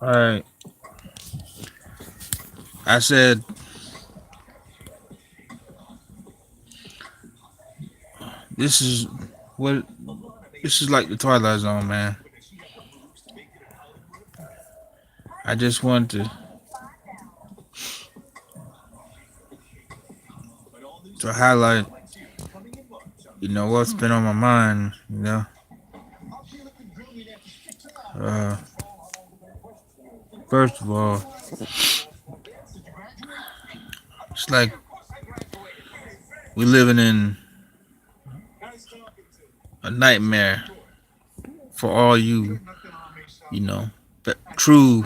All right. I said this is what this is like the Twilight Zone, man. I just want to highlight, what's been on my mind. Uh, First of all, it's like we living in a nightmare for all you, true,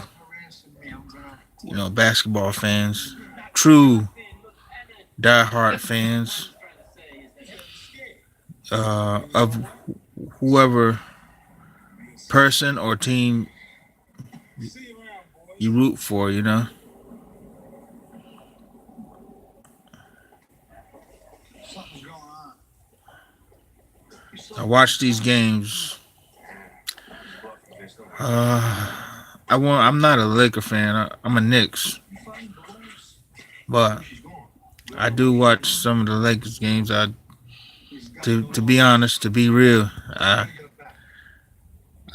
basketball fans, true diehard fans of whoever person or team you root for. I watch these games. I'm not a Laker fan. I'm a Knicks, but I do watch some of the Lakers games. To be honest, to be real, I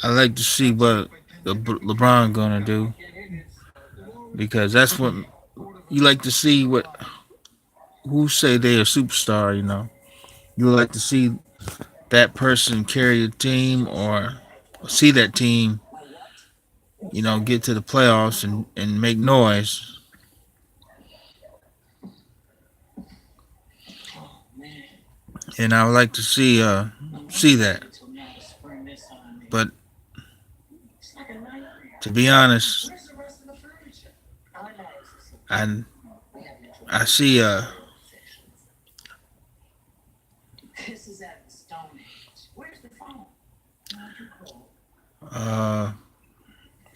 like to see what LeBron gonna do because that's what you like to see. What who say they a superstar? You like to see that person carry a team or see that team, get to the playoffs and make noise. And I would like to see that. But to be honest, I I see uh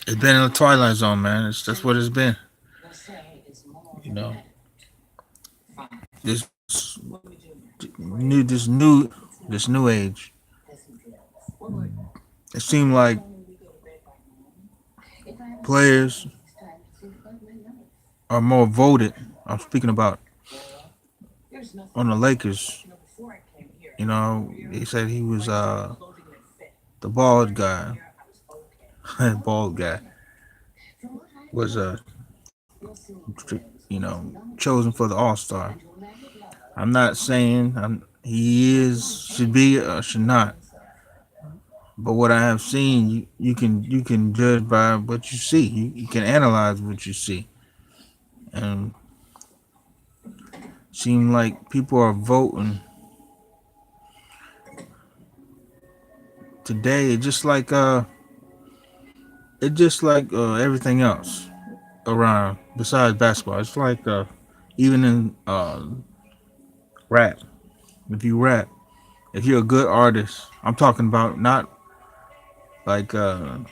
it's been in the Twilight Zone, man. That's what it's been. You know, this this new age. It seemed like players are more voted. I'm speaking about on the Lakers. They said he was the bald guy. Bald guy was chosen for the All Star. I'm not saying he is should be or should not, but what I have seen, you can judge by what you see. You can analyze what you see, and seem like people are voting today. It just like everything else around besides basketball. It's like even in rap. If you rap, if you're a good artist, I'm talking about not like the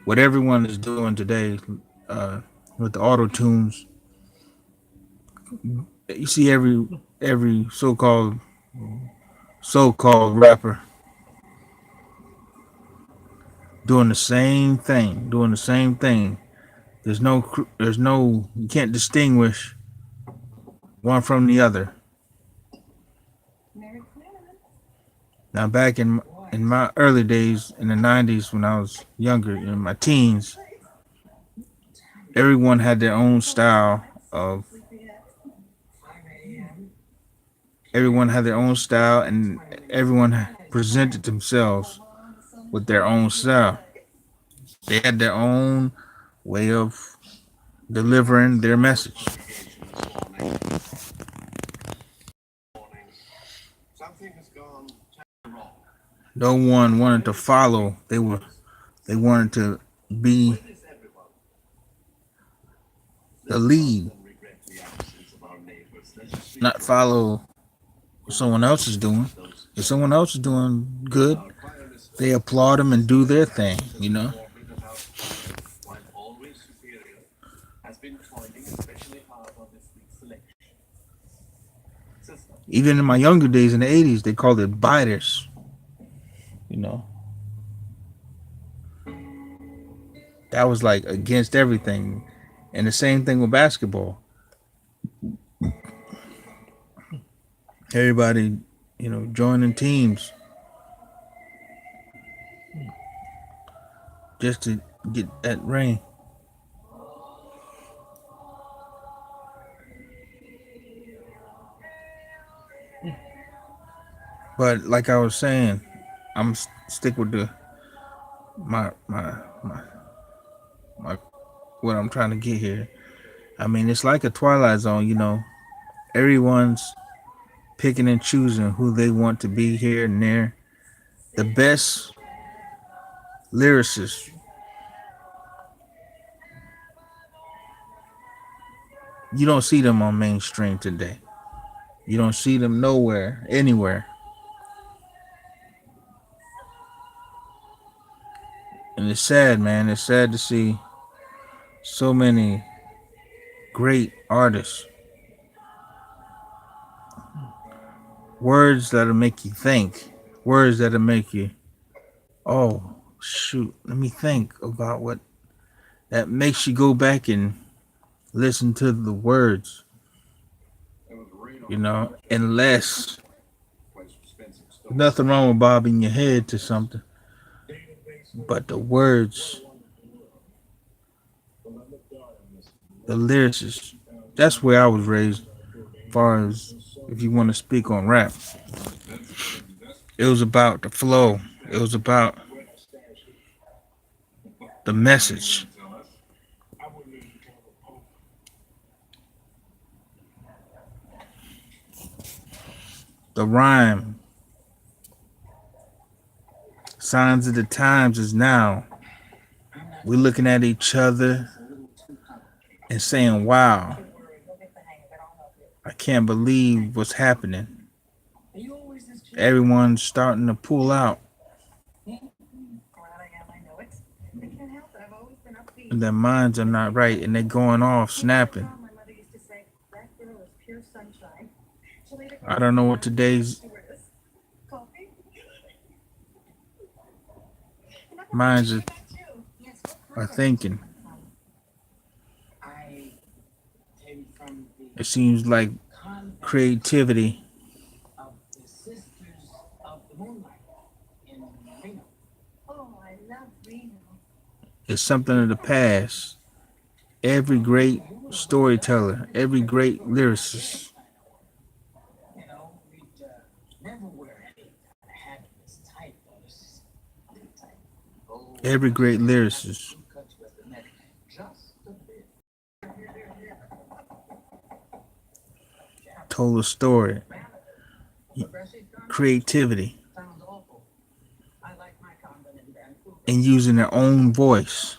what everyone is doing today uh, with the auto tunes. You see every so-called rapper doing the same thing. There's no you can't distinguish one from the other. Now back in my early days in the '90s when I was younger in my teens, everyone had their own style of everyone had their own style and everyone presented themselves with their own style. They had their own way of delivering their message. No one wanted to follow. They wanted to be the lead, not follow what someone else is doing. If someone else is doing good, they applaud them and do their thing. Even in my younger days in the '80s, they called it biters. You know, That was like against everything. And the same thing with basketball. Everybody, joining teams just to get that ring. But like I was saying, I'm stick with the my my my my what I'm trying to get here. I mean, it's like a Twilight Zone. Everyone's picking and choosing who they want to be here and there. The best lyricists, you don't see them on mainstream today. You don't see them nowhere, anywhere. And it's sad, man. It's sad to see so many great artists. Words that'll make you think. Words that'll make you, oh, shoot, let me think about what that makes you go back and listen to the words, unless nothing wrong with bobbing your head to something. But the words, the lyricists, that's where I was raised. As far as if you want to speak on rap, it was about the flow. It was about the message. The rhyme. Signs of the times is now. We're looking at each other and saying, wow, I can't believe what's happening. Everyone's starting to pull out. And their minds are not right and they're going off snapping. I don't know what today's minds are thinking. It seems like creativity is something of the past. Every great storyteller, every great lyricist, every great lyricist told a story. Creativity and using their own voice.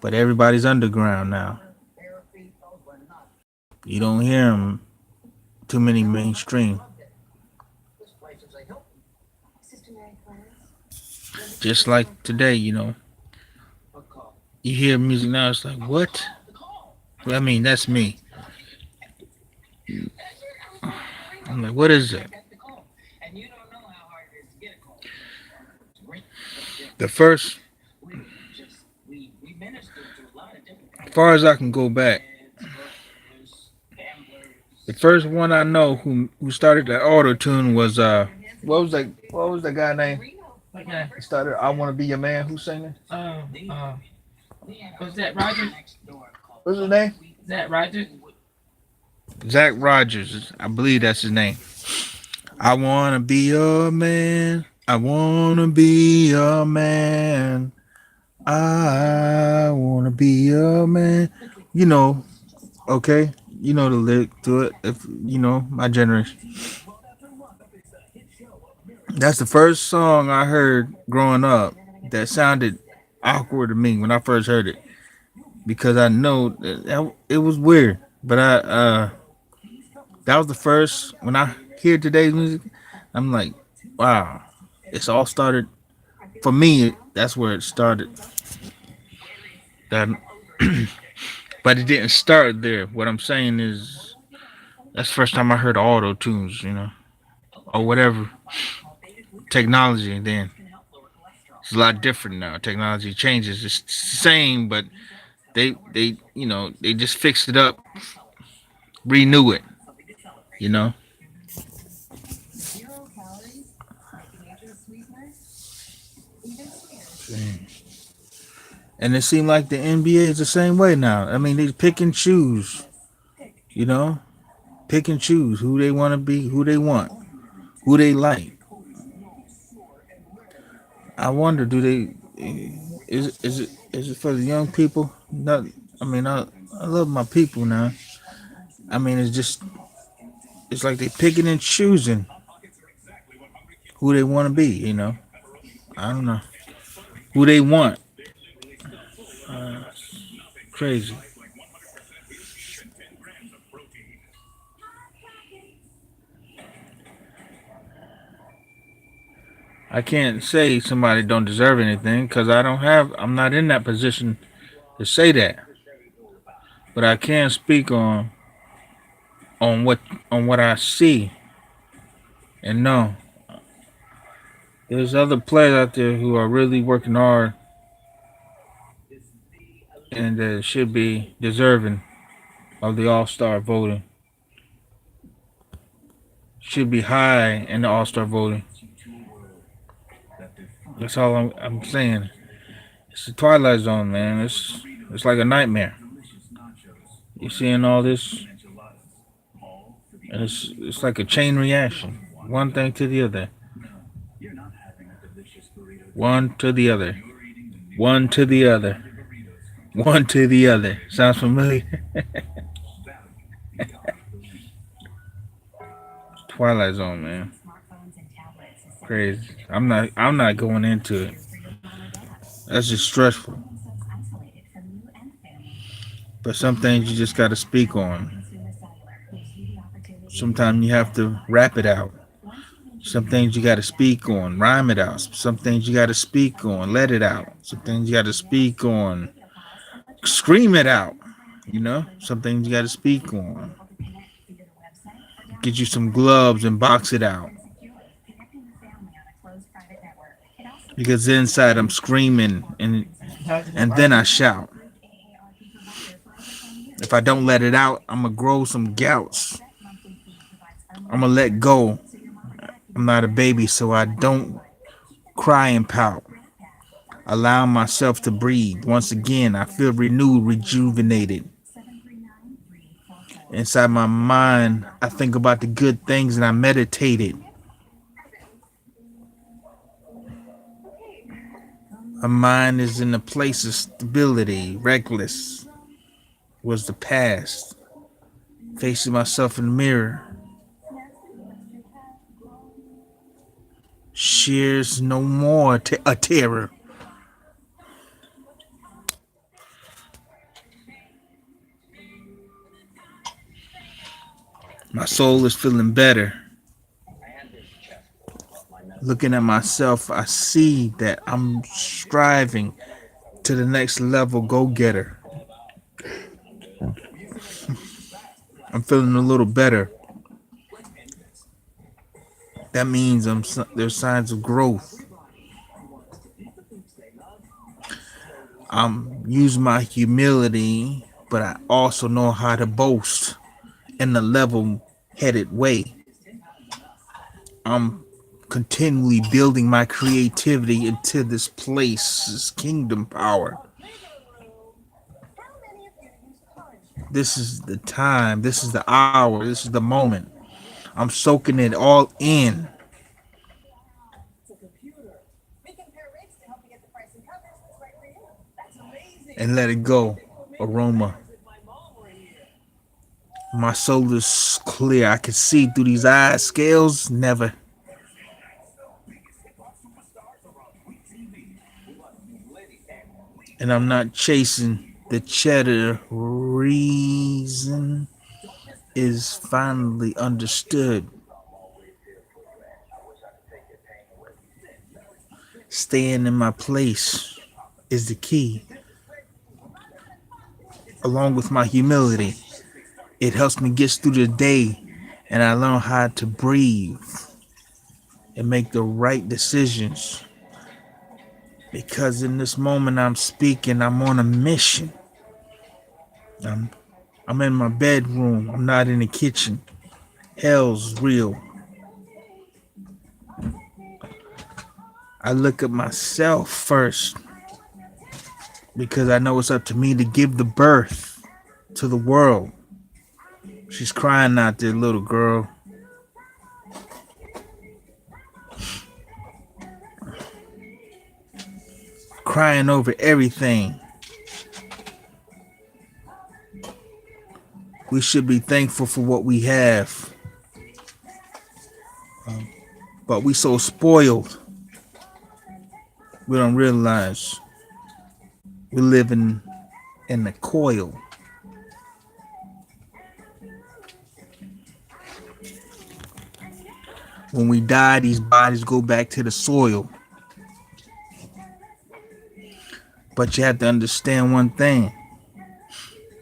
But everybody's underground now. You don't hear them too many mainstream. Just like today, you hear music now, it's like, what? Well, I mean, that's me. I'm like, what is it? The first, as far as I can go back, the first one I know who started the auto tune was what was that guy name? Okay. He started I Wanna Be Your Man. Who's singing? Was that Roger? What's his name? That Roger? Zach Rogers. I believe that's his name. I wanna be your man. I wanna be your man. I wanna be your man. You know, okay. You know the lyric to it. If my generation. That's the first song I heard growing up that sounded awkward to me when I first heard it because I know that it was weird. But that was the first when I hear today's music. I'm like, wow, it's all started for me. That's where it started. That, but it didn't start there. What I'm saying is that's the first time I heard auto tunes, or whatever technology. And then It's a lot different now. Technology changes. It's the same, but they just fix it up, renew it. You know. And it seemed like the NBA is the same way now. I mean, they pick and choose. You know, pick and choose who they want to be, who they want, who they like. I wonder, do they? Is it for the young people? Not. I mean, I love my people now. I mean, it's like they picking and choosing who they want to be. You know, I don't know who they want. Crazy. I can't say somebody don't deserve anything because I don't have. I'm not in that position to say that. But I can speak on what I see and know. There's other players out there who are really working hard and should be deserving of the All Star voting. Should be high in the All Star voting. That's all I'm saying. It's the Twilight Zone, man. It's like a nightmare. You're seeing all this, and it's like a chain reaction. One thing to the other. One to the other. One to the other. One to the other. Sounds familiar? Twilight Zone, man. Crazy. I'm not going into it. That's just stressful. But some things you just gotta speak on. Sometimes you have to rap it out. Some things you gotta speak on, rhyme it out. Some things you gotta speak on, let it out. Some things you gotta speak on, scream it out. You know, some things you gotta speak on. Get you some gloves and box it out. Because inside I'm screaming and then I shout. If I don't let it out, I'm gonna grow some gouts. I'm gonna let go. I'm not a baby, so I don't cry and pout. Allow myself to breathe. Once again, I feel renewed, rejuvenated. Inside my mind, I think about the good things and I meditate it. My mind is in a place of stability. Reckless was the past. Facing myself in the mirror. Shares no more a terror. My soul is feeling better. Looking at myself, I see that I'm striving to the next level go getter. I'm feeling a little better. That means there's signs of growth. I'm using my humility, but I also know how to boast in a level-headed way. I'm continually building my creativity into this place, this kingdom power. This is the time, this is the hour, this is the moment. I'm soaking it all in and let it go. Aroma. My soul is clear. I can see through these eyes. Scales, never. And I'm not chasing the cheddar. Reason is finally understood. Staying in my place is the key, along with my humility. It helps me get through the day, and I learn how to breathe and make the right decisions Because in this moment I'm speaking, I'm on a mission. I'm I'm in my bedroom. I'm not in the kitchen. Hell's real. I look at myself first because I know it's up to me to give the birth to the world. She's crying out there, little girl. Crying over everything. We should be thankful for what we have. But we so spoiled, we don't realize we're living in the coil. When we die, these bodies go back to the soil. But you have to understand one thing.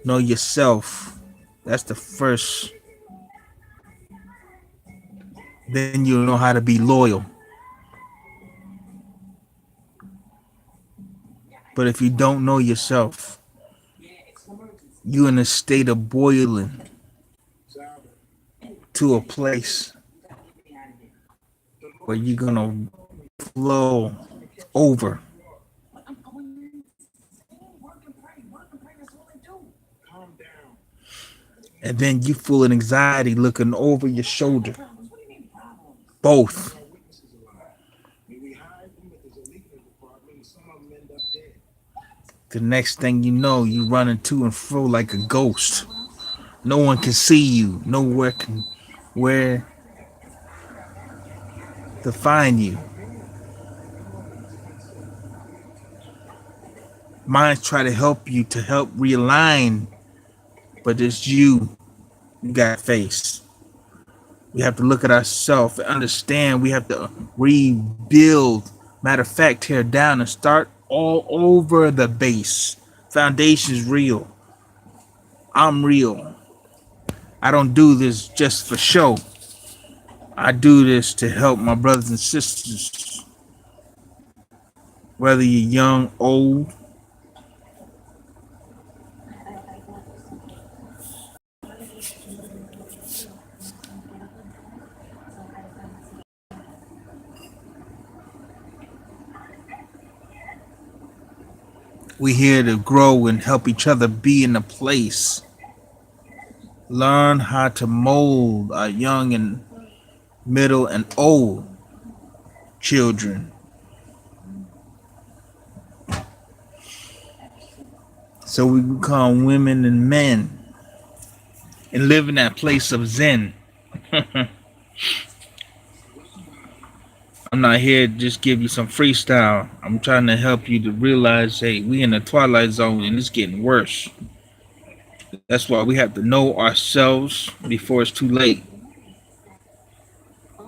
Know yourself. That's the first. Then you'll know how to be loyal. But if you don't know yourself, you're in a state of boiling to a place where you're going to flow over. And then you full of anxiety looking over your shoulder. Both. The next thing you know, you running to and fro like a ghost. No one can see you. Nowhere can where to find you. Minds try to help you to help realign, but it's you got to face. We have to look at ourselves and understand we have to rebuild. Matter of fact, tear down and start all over the base. Foundation's real. I'm real. I don't do this just for show. I do this to help my brothers and sisters. Whether you're young, old, we here to grow and help each other be in a place. Learn how to mold our young and middle and old children. So we become women and men and live in that place of Zen. I'm not here to just give you some freestyle. I'm trying to help you to realize, hey, we in the Twilight Zone and it's getting worse. That's why we have to know ourselves before it's too late.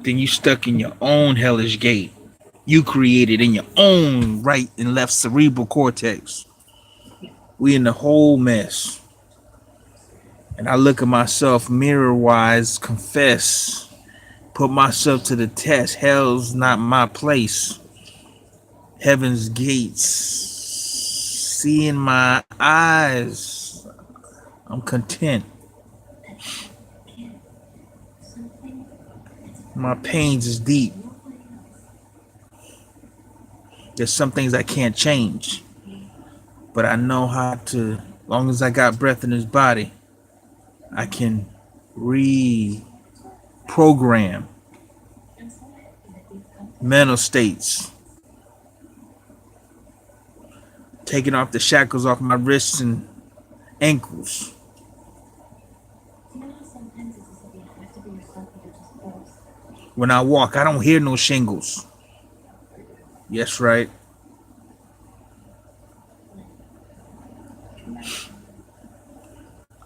Then you stuck in your own hellish gate. You created in your own right and left cerebral cortex. We in the whole mess. And I look at myself mirror-wise, confess, put myself to the test. Hell's not my place. Heaven's gates. See in my eyes. I'm content. My pains is deep. There's some things I can't change. But I know how to, as long as I got breath in this body, I can reprogram mental states. Taking off the shackles off my wrists and ankles. When I walk, I don't hear no shingles. Yes, right.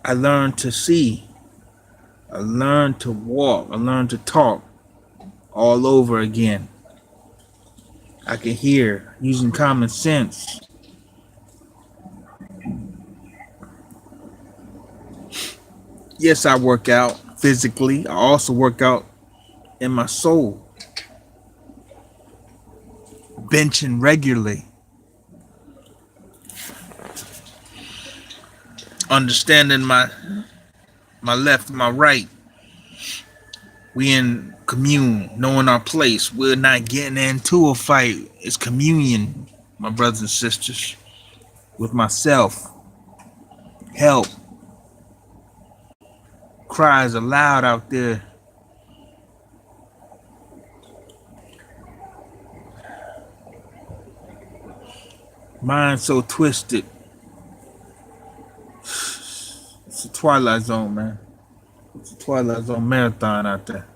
I learned to see. I learned to walk. I learned to talk all over again. I can hear using common sense. Yes, I work out physically. I also work out in my soul. Benching regularly. understanding my left and my right. We in commune, knowing our place. We're not getting into a fight. It's communion, my brothers and sisters. With myself. Help. Cries are loud out there. Mind so twisted. It's a Twilight Zone, man. It's a Twilight Zone marathon out there.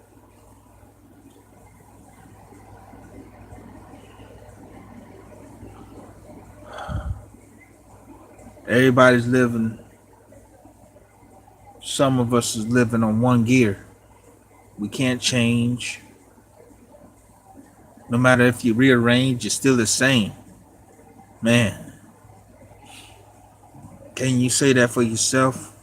Everybody's living. Some of us is living on one gear. We can't change. No matter if you rearrange, it's still the same. Man, can you say that for yourself?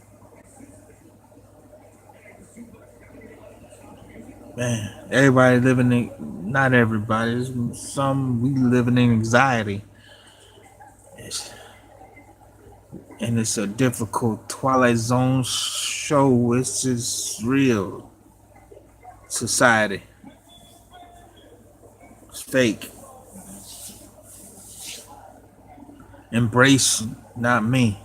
Man, everybody living in, not everybody, some we living in anxiety. And it's a difficult Twilight Zone show. It's just real society. It's fake. Embrace, not me.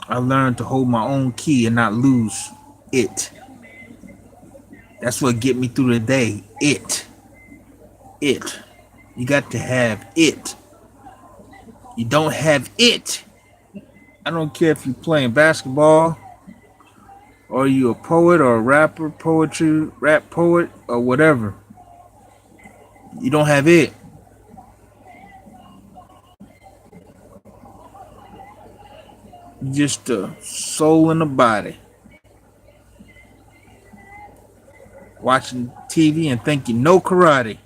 I learned to hold my own key and not lose it. That's what get me through the day. It. You got to have it. You don't have it. I don't care if you're playing basketball or you a poet or a rapper, rap poet or whatever. You don't have it. You're just a soul in a body. Watching TV and think you know karate.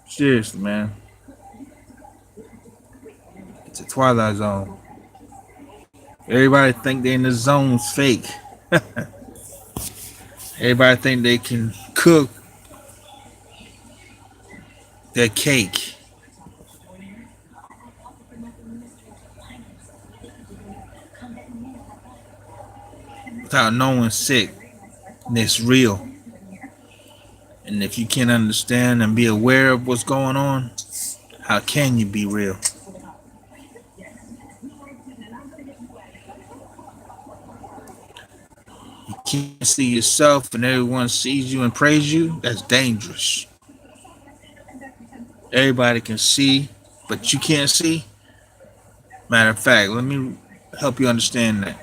Seriously, man. It's a Twilight Zone. Everybody think they in the zone's fake. Everybody think they can cook their cake. Without knowing sick. And it's real. And if you can't understand and be aware of what's going on, how can you be real? You can't see yourself and everyone sees you and praise you. That's dangerous. Everybody can see, but you can't see. Matter of fact, let me help you understand that.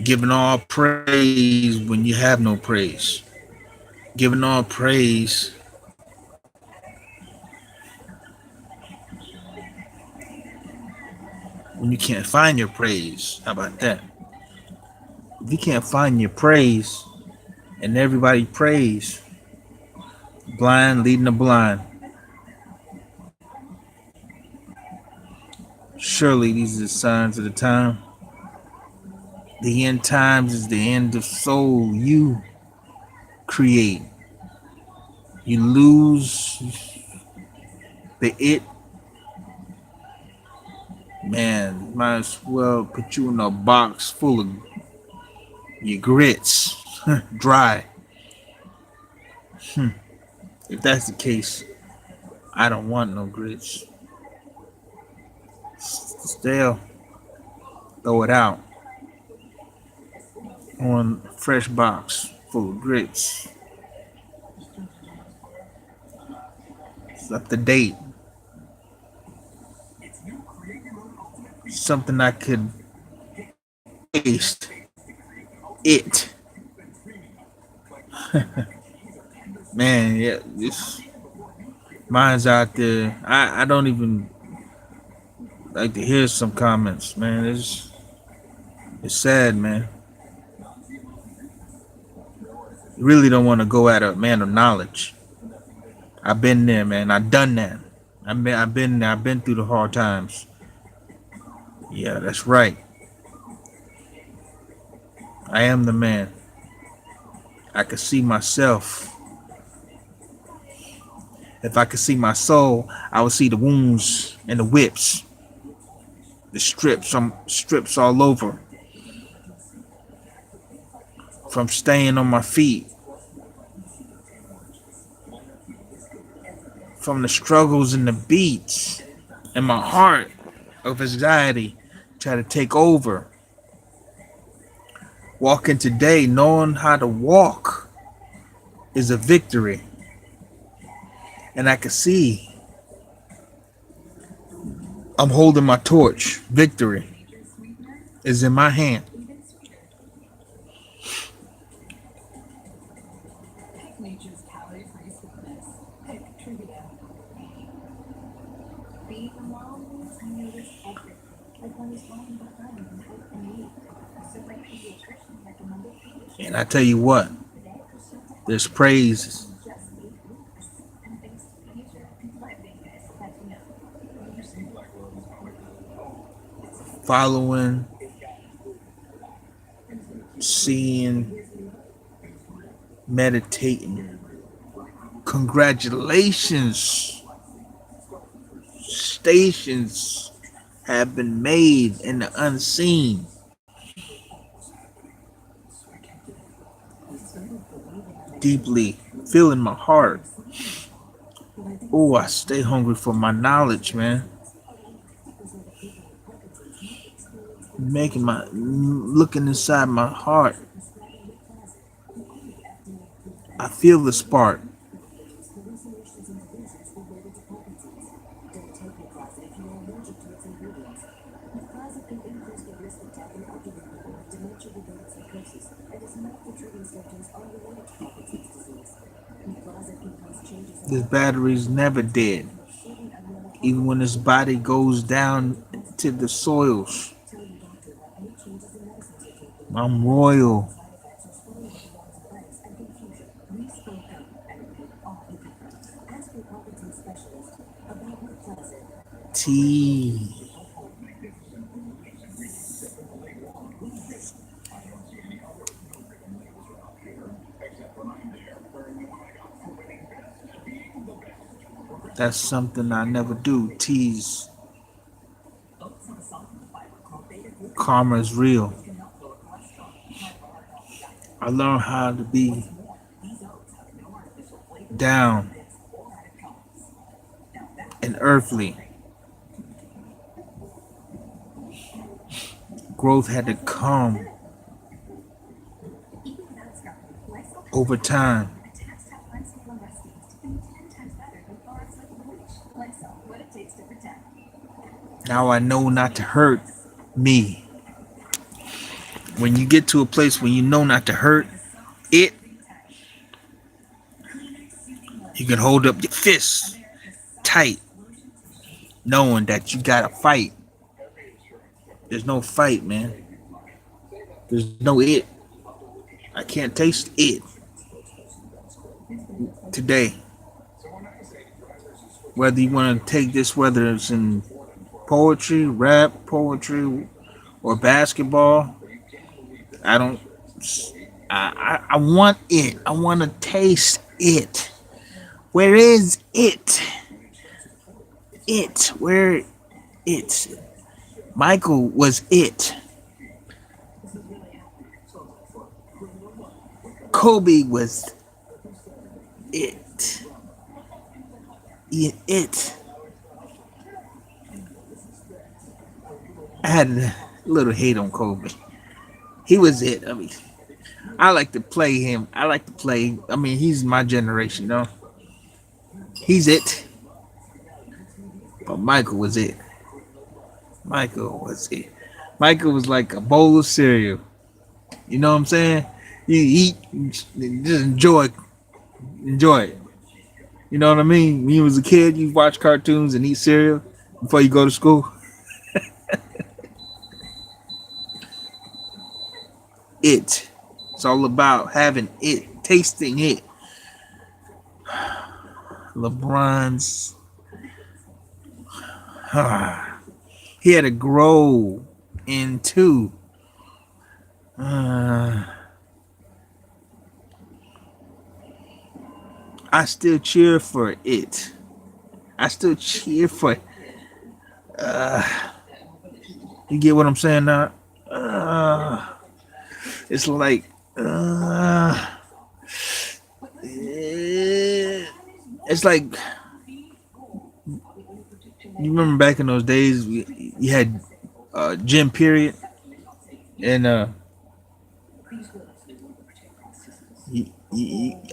Giving all praise when you have no praise. Giving all praise when you can't find your praise. How about that? If you can't find your praise and everybody praise, blind leading the blind. Surely these are the signs of the time. The end times is the end of soul you create. You lose the it. Man, might as well put you in a box full of your grits, dry. If that's the case, I don't want no grits. Stale, throw it out on a fresh box full of grits. It's up to date. Something I could taste. It. Man, yeah, this mine's out there. I don't even like to hear some comments, man. It's sad, man. You really don't want to go at a man of knowledge. I've been there, man. I've done that. I've been there. I've been through the hard times. Yeah, that's right. I am the man. I can see myself. If I could see my soul, I would see the wounds and the whips The strips all over from staying on my feet, from the struggles and the beats and my heart of anxiety try to take over. Walking today, knowing how to walk is a victory. And I can see I'm holding my torch. Victory is in my hand. And I tell you what, there's praise following, seeing, meditating. Congratulations. Stations have been made in the unseen. Deeply feeling my heart. Oh, I stay hungry for my knowledge, man. Making my looking inside my heart. I feel the spark. This battery's never dead. Even when his body goes down to the soils. I'm royal. T. That's something I never do. Tease. Karma is real. I learned how to be down and earthly. Growth had to come over time. Now I know not to hurt me. When you get to a place where you know not to hurt it, you can hold up your fists tight, knowing that you gotta fight. There's no fight, man. There's no it. I can't taste it today. Whether you want to take this, whether it's in poetry, rap, poetry, or basketball, I don't. I want it. I want to taste it. Where is it? It. Where it? Michael was it. Kobe was it. It. I had a little hate on Kobe. He was it. I mean, I like to play him. I like to play. I mean, he's my generation, you know. He's it. But Michael was it. Michael was it. Michael was like a bowl of cereal. You know what I'm saying? You eat, just enjoy it. You know what I mean? When you was a kid, you watch cartoons and eat cereal before you go to school. It. It's all about having it, tasting it. LeBron's. He had to grow into. I still cheer for it. I still cheer for You get what I'm saying now? Uh, it's like uh, it's like you remember back in those days, you had gym period, and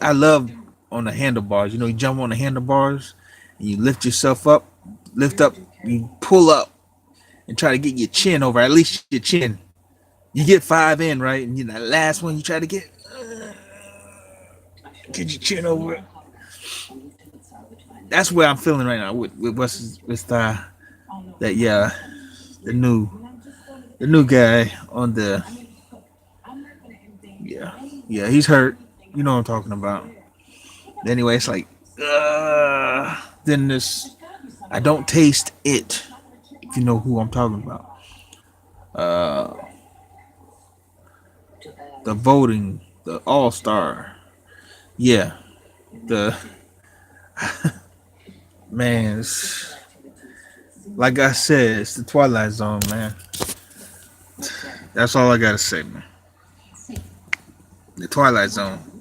I love on the handlebars. You know, you jump on the handlebars, and you lift yourself up, lift up, you pull up, and try to get your chin over, at least your chin. You get five in, right? And you that last one you try to get your chin over it. That's where I'm feeling right now with what's with that yeah the new guy on the yeah he's hurt. You know what I'm talking about. Anyway, it's like then this I don't taste it. If you know who I'm talking about. Uh, the voting, the All Star. Yeah, the man. Like I said, it's the Twilight Zone, man. That's all I gotta say, man. The Twilight Zone.